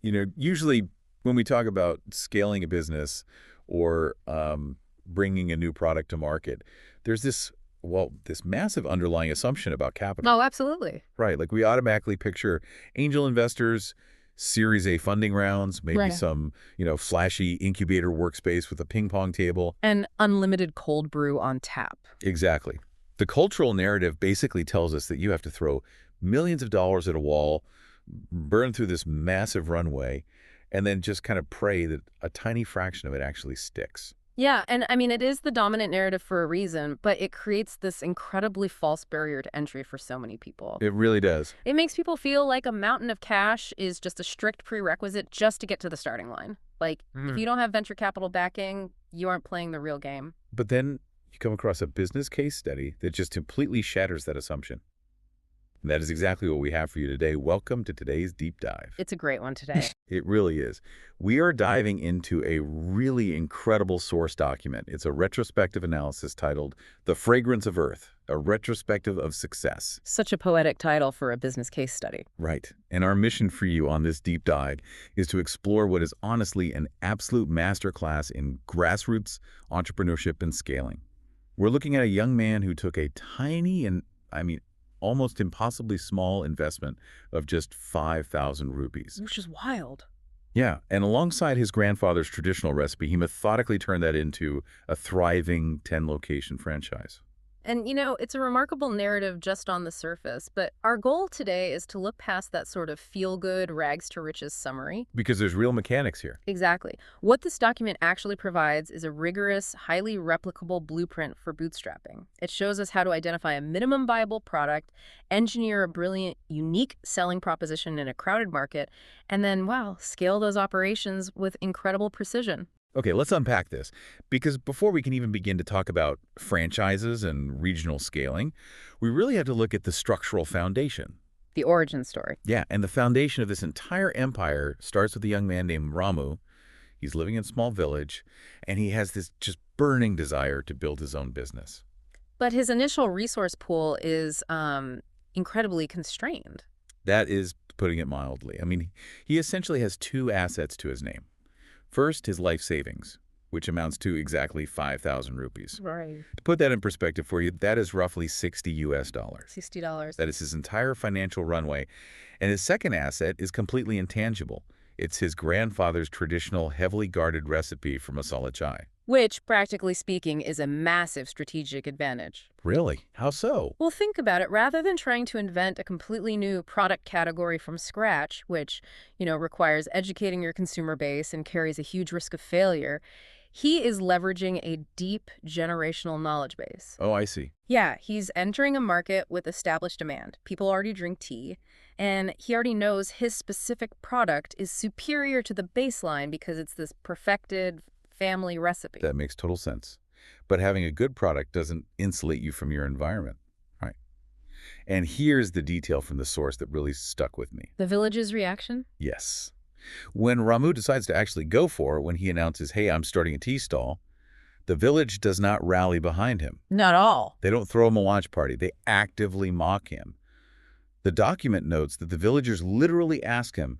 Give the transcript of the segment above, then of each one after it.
Usually when we talk about scaling a business or bringing a new product to market, there's this massive underlying assumption about capital. Oh, absolutely. Right. Like we automatically picture angel investors, Series A funding rounds, maybe Right. some, flashy incubator workspace with a ping pong table. And unlimited cold brew on tap. Exactly. The cultural narrative basically tells us that you have to throw millions of dollars at a wall, burn through this massive runway, and then just kind of pray that a tiny fraction of it actually sticks. Yeah, and I mean, it is the dominant narrative for a reason, but it creates this incredibly false barrier to entry for so many people. It really does. It makes people feel like a mountain of cash is just a strict prerequisite just to get to the starting line. Like, if Mhm. you don't have venture capital backing, you aren't playing the real game. But then you come across a business case study that just completely shatters that assumption. And that is exactly what we have for you today. Welcome to today's deep dive. It's a great one today. It really is. We are diving into a really incredible source document. It's a retrospective analysis titled The Fragrance of Earth, a retrospective of success. Such a poetic title for a business case study. Right. And our mission for you on this deep dive is to explore what is honestly an absolute masterclass in grassroots entrepreneurship and scaling. We're looking at a young man who took a tiny and, almost impossibly small investment of just 5,000 rupees. Which is wild. Yeah, and alongside his grandfather's traditional recipe, he methodically turned that into a thriving 10-location franchise. And, it's a remarkable narrative just on the surface, but our goal today is to look past that sort of feel-good, rags-to-riches summary. Because there's real mechanics here. Exactly. What this document actually provides is a rigorous, highly replicable blueprint for bootstrapping. It shows us how to identify a minimum viable product, engineer a brilliant, unique selling proposition in a crowded market, and then, wow, scale those operations with incredible precision. Okay, let's unpack this. Because before we can even begin to talk about franchises and regional scaling, we really have to look at the structural foundation. The origin story. Yeah, and the foundation of this entire empire starts with a young man named Ramu. He's living in a small village, and he has this just burning desire to build his own business. But his initial resource pool is incredibly constrained. That is putting it mildly. He essentially has two assets to his name. First, his life savings, which amounts to exactly 5,000 rupees. Right. To put that in perspective for you, that is roughly 60 US dollars. $60. That is his entire financial runway. And his second asset is completely intangible. It's his grandfather's traditional, heavily guarded recipe for Masala Chai. Which, practically speaking, is a massive strategic advantage. Really? How so? Well, think about it. Rather than trying to invent a completely new product category from scratch, which, requires educating your consumer base and carries a huge risk of failure, he is leveraging a deep generational knowledge base. Oh, I see. Yeah, he's entering a market with established demand. People already drink tea, and he already knows his specific product is superior to the baseline because it's this perfected family recipe. That makes total sense. But having a good product doesn't insulate you from your environment, right? And here's the detail from the source that really stuck with me. The village's reaction? Yes. When Ramu decides to actually go for it, when he announces, hey, I'm starting a tea stall, the village does not rally behind him. Not all. They don't throw him a watch party. They actively mock him. The document notes that the villagers literally ask him,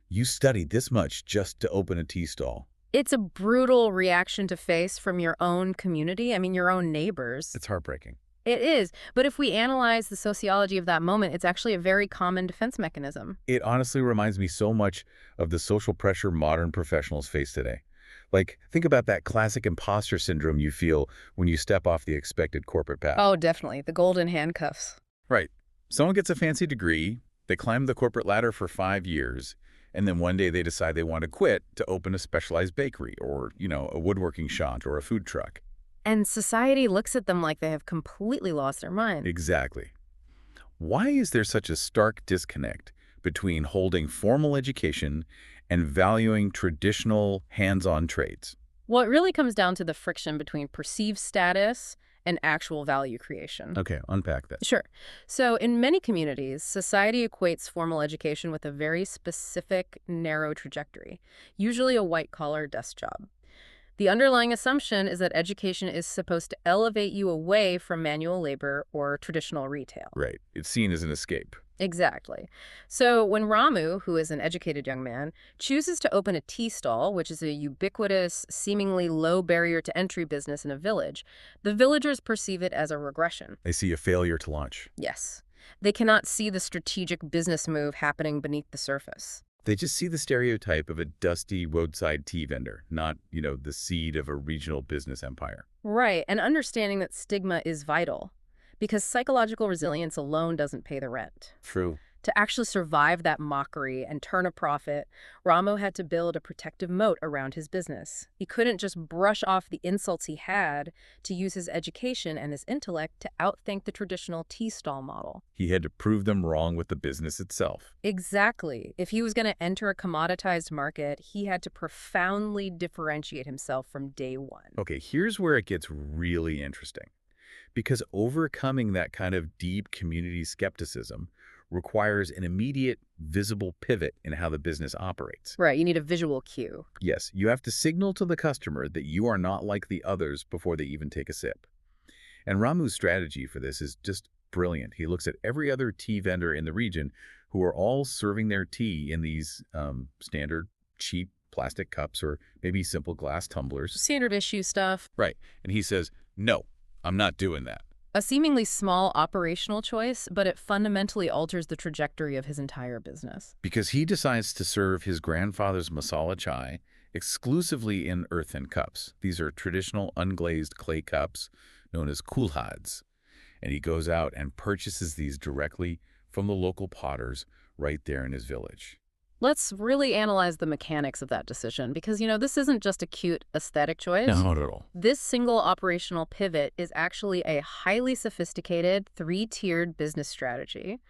you studied this much just to open a tea stall. It's a brutal reaction to face from your own community, your own neighbors. It's heartbreaking. It is. But if we analyze the sociology of that moment, it's actually a very common defense mechanism. It honestly reminds me so much of the social pressure modern professionals face today. Like, think about that classic imposter syndrome you feel when you step off the expected corporate path. Oh, definitely. The golden handcuffs. Right. Someone gets a fancy degree, they climb the corporate ladder for 5 years, and then one day they decide they want to quit to open a specialized bakery or, a woodworking shop or a food truck. And society looks at them like they have completely lost their mind. Exactly. Why is there such a stark disconnect between holding formal education and valuing traditional hands-on trades? Well, it really comes down to the friction between perceived status and actual value creation. Okay, unpack that. Sure. So in many communities, society equates formal education with a very specific, narrow trajectory, usually a white-collar desk job. The underlying assumption is that education is supposed to elevate you away from manual labor or traditional retail. Right. It's seen as an escape. Exactly. So when Ramu, who is an educated young man, chooses to open a tea stall, which is a ubiquitous, seemingly low barrier to entry business in a village, the villagers perceive it as a regression. They see a failure to launch. Yes. They cannot see the strategic business move happening beneath the surface. They just see the stereotype of a dusty roadside tea vendor, not, the seed of a regional business empire. Right, and understanding that stigma is vital, because psychological resilience alone doesn't pay the rent. True. To actually survive that mockery and turn a profit, Ramo had to build a protective moat around his business. He couldn't just brush off the insults he had to use his education and his intellect to outthink the traditional tea stall model. He had to prove them wrong with the business itself. Exactly. If he was going to enter a commoditized market, he had to profoundly differentiate himself from day one. Okay, here's where it gets really interesting. Because overcoming that kind of deep community skepticism requires an immediate, visible pivot in how the business operates. Right, you need a visual cue. Yes, you have to signal to the customer that you are not like the others before they even take a sip. And Ramu's strategy for this is just brilliant. He looks at every other tea vendor in the region who are all serving their tea in these standard, cheap plastic cups or maybe simple glass tumblers. Standard issue stuff. Right. And he says, no, I'm not doing that. A seemingly small operational choice, but it fundamentally alters the trajectory of his entire business. Because he decides to serve his grandfather's Masala Chai exclusively in earthen cups. These are traditional unglazed clay cups known as Kulhads. And he goes out and purchases these directly from the local potters right there in his village. Let's really analyze the mechanics of that decision because, this isn't just a cute aesthetic choice. No, not at all. This single operational pivot is actually a highly sophisticated, three-tiered business strategy.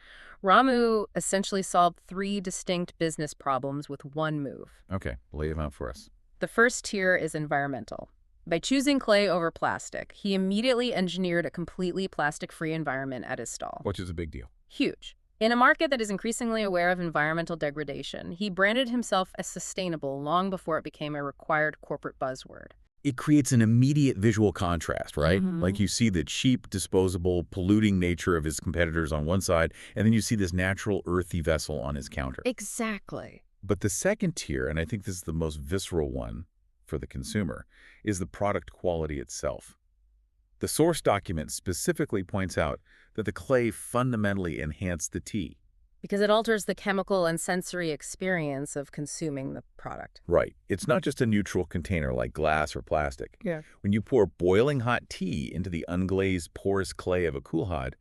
Ramu essentially solved three distinct business problems with one move. Okay, lay them out for us. The first tier is environmental. By choosing clay over plastic, he immediately engineered a completely plastic-free environment at his stall. Which is a big deal. Huge. In a market that is increasingly aware of environmental degradation, he branded himself as sustainable long before it became a required corporate buzzword. It creates an immediate visual contrast, right? Like you see the cheap, disposable, polluting nature of his competitors on one side, and then you see this natural, earthy vessel on his counter. Exactly. But the second tier, and I think this is the most visceral one for the consumer, is the product quality itself. The source document specifically points out that the clay fundamentally enhanced the tea. Because it alters the chemical and sensory experience of consuming the product. Right. It's not just a neutral container like glass or plastic. Yeah. When you pour boiling hot tea into the unglazed porous clay of a Kulhad,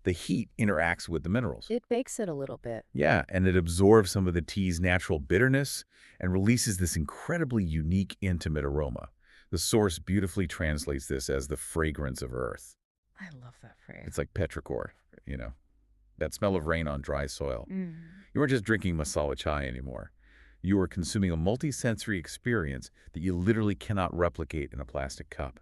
the heat interacts with the minerals. It bakes it a little bit. Yeah, and it absorbs some of the tea's natural bitterness and releases this incredibly unique, intimate aroma. The source beautifully translates this as the fragrance of earth. I love that phrase. It's like petrichor, that smell of rain on dry soil. You aren't just drinking masala chai anymore. You are consuming a multi-sensory experience that you literally cannot replicate in a plastic cup.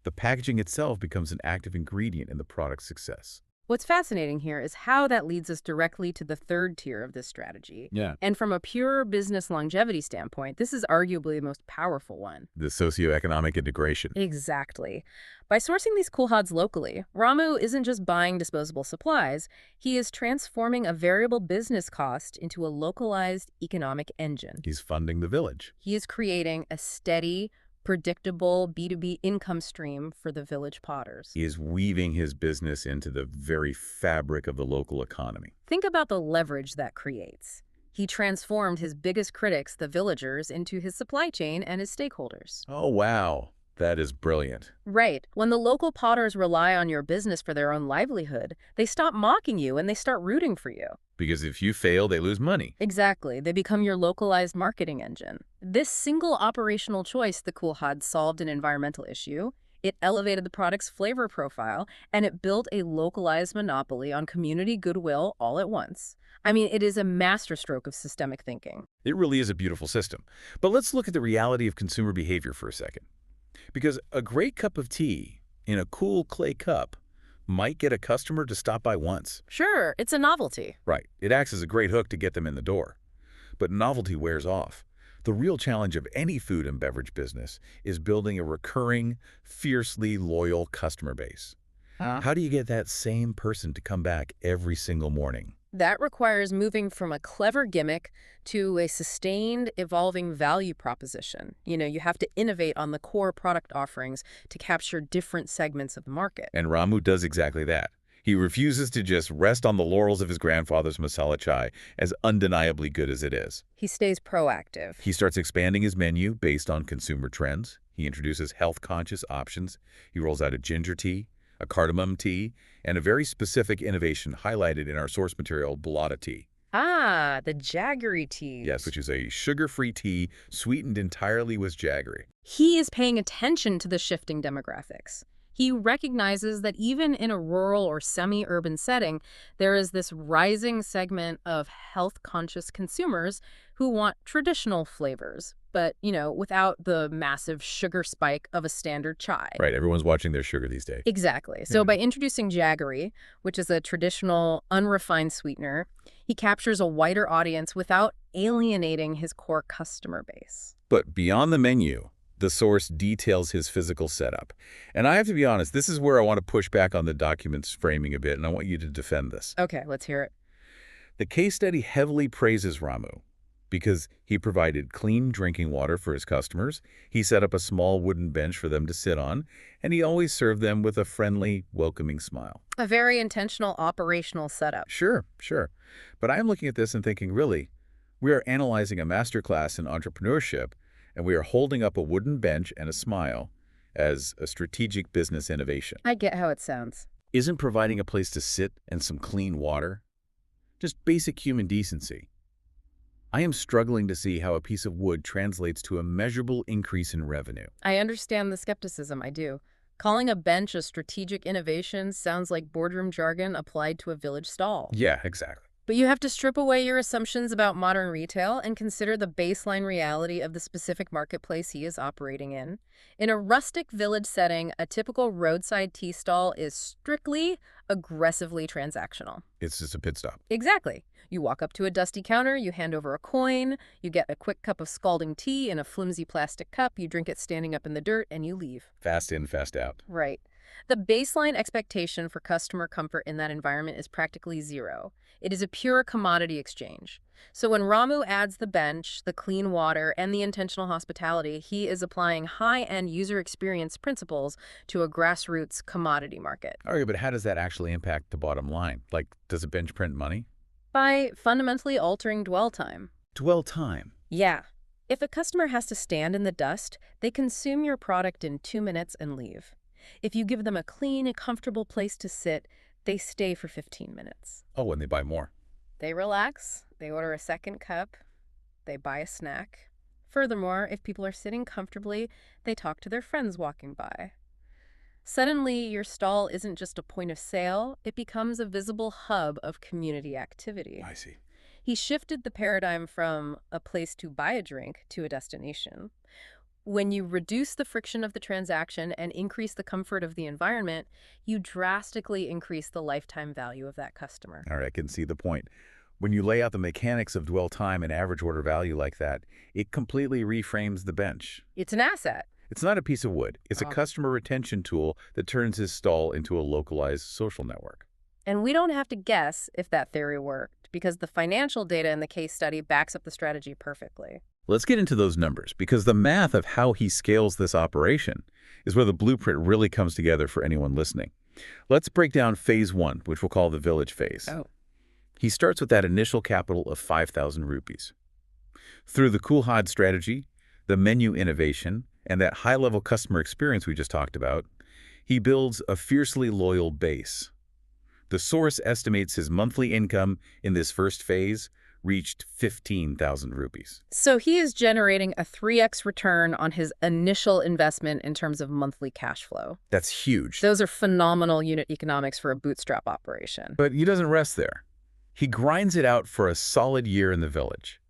The packaging itself becomes an active ingredient in the product's success. What's fascinating here is how that leads us directly to the third tier of this strategy. Yeah. And from a pure business longevity standpoint, this is arguably the most powerful one. The socioeconomic integration. Exactly. By sourcing these Kulhads locally, Ramu isn't just buying disposable supplies, he is transforming a variable business cost into a localized economic engine. He's funding the village. He is creating a steady, predictable B2B income stream for the village potters. He is weaving his business into the very fabric of the local economy. Think about the leverage that creates. He transformed his biggest critics, the villagers, into his supply chain and his stakeholders. Oh, wow. That is brilliant. Right. When the local potters rely on your business for their own livelihood, they stop mocking you and they start rooting for you. Because if you fail, they lose money. Exactly. They become your localized marketing engine. This single operational choice, the Kulhad, solved an environmental issue. It elevated the product's flavor profile, and it built a localized monopoly on community goodwill all at once. I mean, it is a masterstroke of systemic thinking. It really is a beautiful system. But let's look at the reality of consumer behavior for a second. Because a great cup of tea in a cool clay cup might get a customer to stop by once. Sure, it's a novelty. Right. It acts as a great hook to get them in the door. But novelty wears off. The real challenge of any food and beverage business is building a recurring, fiercely loyal customer base. How do you get that same person to come back every single morning? That requires moving from a clever gimmick to a sustained, evolving value proposition. You have to innovate on the core product offerings to capture different segments of the market. And Ramu does exactly that. He refuses to just rest on the laurels of his grandfather's Masala Chai, as undeniably good as it is. He stays proactive. He starts expanding his menu based on consumer trends. He introduces health-conscious options. He rolls out a ginger tea, a cardamom tea, and a very specific innovation highlighted in our source material, Bulata tea. Ah, the jaggery teas. Yes, which is a sugar-free tea sweetened entirely with jaggery. He is paying attention to the shifting demographics. He recognizes that even in a rural or semi-urban setting, there is this rising segment of health-conscious consumers who want traditional flavors, but, without the massive sugar spike of a standard chai. Right, everyone's watching their sugar these days. Exactly. So by introducing jaggery, which is a traditional, unrefined sweetener, he captures a wider audience without alienating his core customer base. But beyond the menu, the source details his physical setup. And I have to be honest, this is where I want to push back on the document's framing a bit, and I want you to defend this. Okay, let's hear it. The case study heavily praises Ramu because he provided clean drinking water for his customers, he set up a small wooden bench for them to sit on, and he always served them with a friendly, welcoming smile. A very intentional operational setup. Sure. But I'm looking at this and thinking, really, we are analyzing a masterclass in entrepreneurship, and we are holding up a wooden bench and a smile as a strategic business innovation. I get how it sounds. Isn't providing a place to sit and some clean water just basic human decency? I am struggling to see how a piece of wood translates to a measurable increase in revenue. I understand the skepticism, I do. Calling a bench a strategic innovation sounds like boardroom jargon applied to a village stall. Yeah, exactly. But you have to strip away your assumptions about modern retail and consider the baseline reality of the specific marketplace he is operating in. In a rustic village setting, a typical roadside tea stall is strictly, aggressively transactional. It's just a pit stop. Exactly. You walk up to a dusty counter, you hand over a coin, you get a quick cup of scalding tea in a flimsy plastic cup, you drink it standing up in the dirt, and you leave. Fast in, fast out. Right. The baseline expectation for customer comfort in that environment is practically zero. It is a pure commodity exchange. So when Ramu adds the bench, the clean water, and the intentional hospitality, he is applying high-end user experience principles to a grassroots commodity market. Okay, but how does that actually impact the bottom line? Like, does a bench print money? By fundamentally altering dwell time. Dwell time? Yeah. If a customer has to stand in the dust, they consume your product in 2 minutes and leave. If you give them a clean and comfortable place to sit, they stay for 15 minutes. Oh, and they buy more. They relax, they order a second cup, they buy a snack. Furthermore, if people are sitting comfortably, they talk to their friends walking by. Suddenly, your stall isn't just a point of sale, it becomes a visible hub of community activity. I see. He shifted the paradigm from a place to buy a drink to a destination. When you reduce the friction of the transaction and increase the comfort of the environment, you drastically increase the lifetime value of that customer. All right, I can see the point. When you lay out the mechanics of dwell time and average order value like that, it completely reframes the bench. It's an asset. It's not a piece of wood. It's a customer retention tool that turns his stall into a localized social network. And we don't have to guess if that theory worked, because the financial data in the case study backs up the strategy perfectly. Let's get into those numbers, because the math of how he scales this operation is where the blueprint really comes together for anyone listening. Let's break down phase 1, which we'll call the village phase. He starts with that initial capital of 5,000 rupees. Through the Kulhad strategy, the menu innovation, and that high-level customer experience we just talked about, he builds a fiercely loyal base. The source estimates his monthly income in this first phase reached 15,000 rupees. So he is generating a 3x return on his initial investment in terms of monthly cash flow. That's huge. Those are phenomenal unit economics for a bootstrap operation. But he doesn't rest there. He grinds it out for a solid year in the village.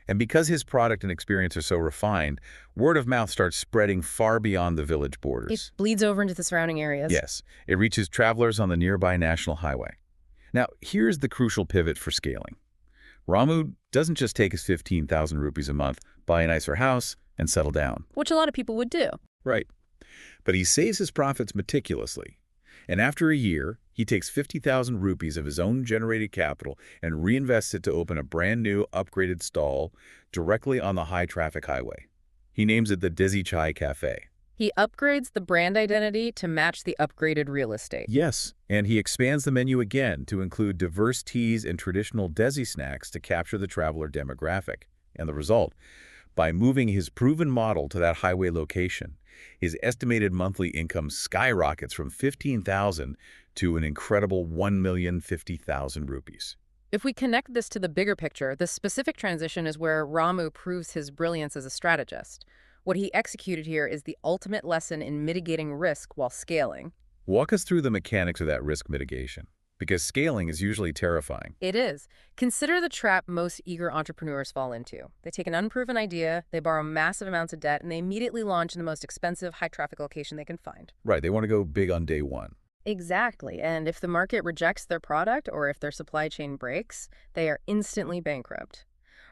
And because his product and experience are so refined, word of mouth starts spreading far beyond the village borders. It bleeds over into the surrounding areas. Yes, it reaches travelers on the nearby national highway. Now, here's the crucial pivot for scaling. Ramu doesn't just take his 15,000 rupees a month, buy a nicer house, and settle down. Which a lot of people would do. Right. But he saves his profits meticulously. And after a year, he takes 50,000 rupees of his own generated capital and reinvests it to open a brand new, upgraded stall directly on the high-traffic highway. He names it the Desi Chai Cafe. He upgrades the brand identity to match the upgraded real estate. Yes, and he expands the menu again to include diverse teas and traditional Desi snacks to capture the traveler demographic. And the result? By moving his proven model to that highway location, his estimated monthly income skyrockets from 15,000 to an incredible 1,050,000 rupees. If we connect this to the bigger picture, the specific transition is where Ramu proves his brilliance as a strategist. What he executed here is the ultimate lesson in mitigating risk while scaling. Walk us through the mechanics of that risk mitigation, because scaling is usually terrifying. It is. Consider the trap most eager entrepreneurs fall into. They take an unproven idea, they borrow massive amounts of debt, and they immediately launch in the most expensive, high-traffic location they can find. Right, they want to go big on day one. Exactly, and if the market rejects their product or if their supply chain breaks, they are instantly bankrupt.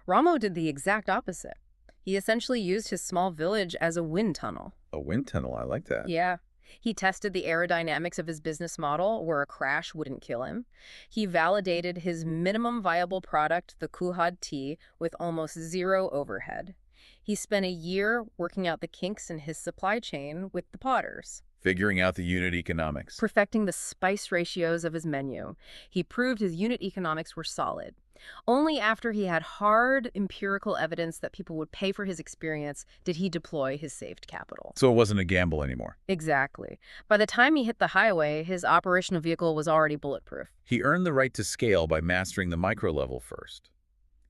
Ramu did the exact opposite. He essentially used his small village as a wind tunnel. A wind tunnel, I like that. Yeah. He tested the aerodynamics of his business model where a crash wouldn't kill him. He validated his minimum viable product, the Kulhad tea, with almost zero overhead. He spent a year working out the kinks in his supply chain with the potters, Figuring out the unit economics. perfecting the spice ratios of his menu. He proved his unit economics were solid. Only after he had hard empirical evidence that people would pay for his experience did he deploy his saved capital. So it wasn't a gamble anymore. Exactly. By the time he hit the highway, his operational vehicle was already bulletproof. He earned the right to scale by mastering the micro level first.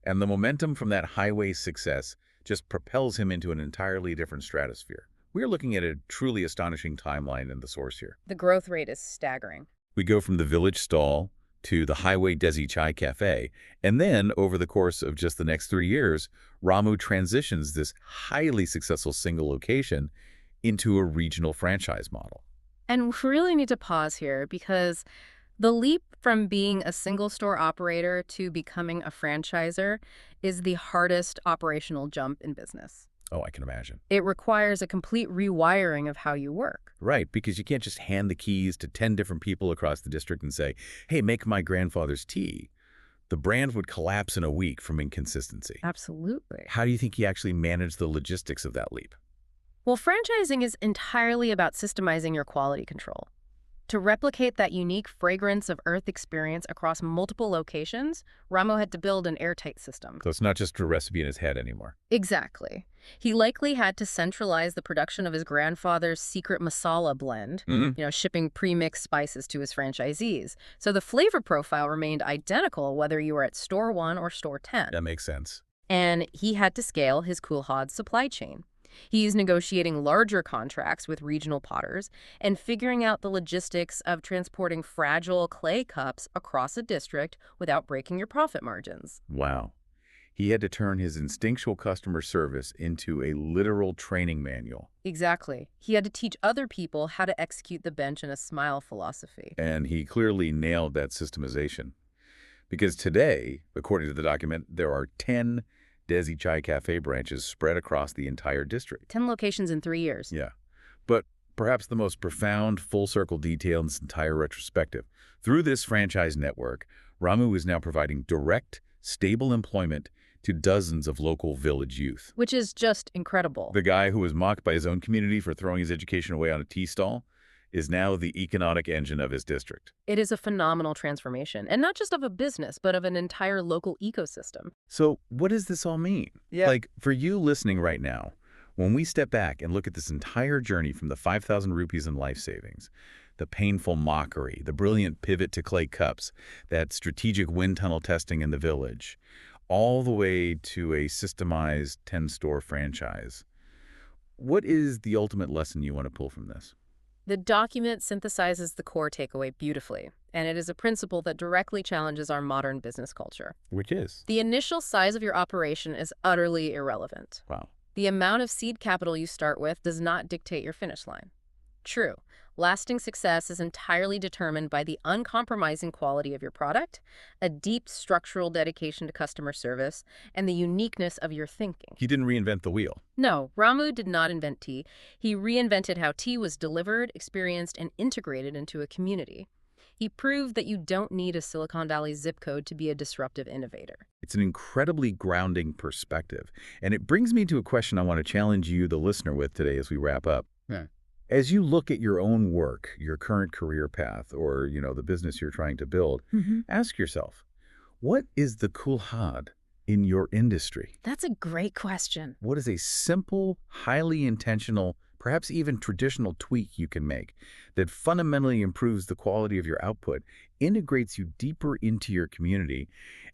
And the momentum from that highway success just propels him into an entirely different stratosphere. We're looking at a truly astonishing timeline in the source here. The growth rate is staggering. We go from the village stall to the highway Desi Chai Cafe, and then over the course of just the next 3 years, Ramu transitions this highly successful single location into a regional franchise model. And we really need to pause here because the leap from being a single store operator to becoming a franchisor is the hardest operational jump in business. Oh, I can imagine. It requires a complete rewiring of how you work. Right, because you can't just hand the keys to 10 different people across the district and say, hey, make my grandfather's tea. The brand would collapse in a week from inconsistency. Absolutely. How do you think he actually managed the logistics of that leap? Well, franchising is entirely about systemizing your quality control. To replicate that unique fragrance of earth experience across multiple locations, Ramu had to build an airtight system. So it's not just a recipe in his head anymore. Exactly. He likely had to centralize the production of his grandfather's secret masala blend, shipping pre-mixed spices to his franchisees. So the flavor profile remained identical whether you were at store 1 or store 10. That makes sense. And he had to scale his Kulhad supply chain. He's negotiating larger contracts with regional potters and figuring out the logistics of transporting fragile clay cups across a district without breaking your profit margins. Wow. He had to turn his instinctual customer service into a literal training manual. Exactly. He had to teach other people how to execute the bench and a smile philosophy. And he clearly nailed that systemization. Because today, according to the document, there are 10 Desi Chai Cafe branches spread across the entire district. 10 locations in 3 years. Yeah. But perhaps the most profound full-circle detail in this entire retrospective. Through this franchise network, Ramu is now providing direct, stable employment to dozens of local village youth. Which is just incredible. The guy who was mocked by his own community for throwing his education away on a tea stall is now the economic engine of his district. It is a phenomenal transformation, and not just of a business, but of an entire local ecosystem. So what does this all mean? Yeah. Like, for you listening right now, when we step back and look at this entire journey from the 5,000 rupees in life savings, the painful mockery, the brilliant pivot to clay cups, that strategic wind tunnel testing in the village, all the way to a systemized 10-store franchise, what is the ultimate lesson you want to pull from this? The document synthesizes the core takeaway beautifully, and it is a principle that directly challenges our modern business culture. Which is? The initial size of your operation is utterly irrelevant. Wow. The amount of seed capital you start with does not dictate your finish line. True, Lasting success is entirely determined by the uncompromising quality of your product, a deep structural dedication to customer service, and the uniqueness of your thinking. He didn't reinvent the wheel. No, Ramu did not invent tea. He reinvented how tea was delivered, experienced, and integrated into a community. He proved that you don't need a Silicon Valley zip code to be a disruptive innovator. It's an incredibly grounding perspective. And it brings me to a question I want to challenge you, the listener, with today as we wrap up. Yeah. As you look at your own work, your current career path, or, the business you're trying to build, ask yourself, what is the Kulhad in your industry? That's a great question. What is a simple, highly intentional, perhaps even traditional tweak you can make that fundamentally improves the quality of your output, integrates you deeper into your community,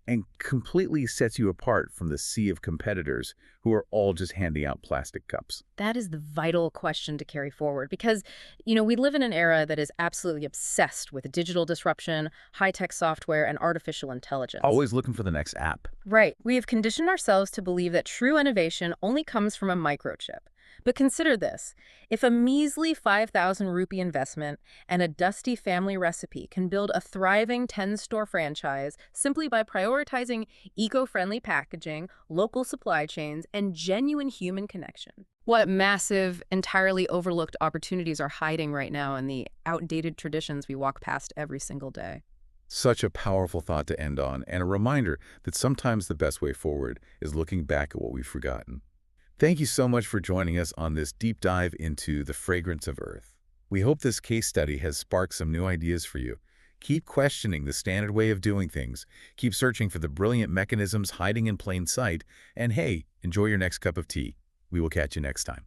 and completely sets you apart from the sea of competitors who are all just handing out plastic cups? That is the vital question to carry forward because, we live in an era that is absolutely obsessed with digital disruption, high-tech software, and artificial intelligence. Always looking for the next app. Right. We have conditioned ourselves to believe that true innovation only comes from a microchip. But consider this. If a measly 5,000 rupee investment and a dusty family recipe can build a thriving 10-store franchise simply by prioritizing eco-friendly packaging, local supply chains, and genuine human connection, what massive, entirely overlooked opportunities are hiding right now in the outdated traditions we walk past every single day? Such a powerful thought to end on, and a reminder that sometimes the best way forward is looking back at what we've forgotten. Thank you so much for joining us on this deep dive into the fragrance of Earth. We hope this case study has sparked some new ideas for you. Keep questioning the standard way of doing things, keep searching for the brilliant mechanisms hiding in plain sight, and hey, enjoy your next cup of tea. We will catch you next time.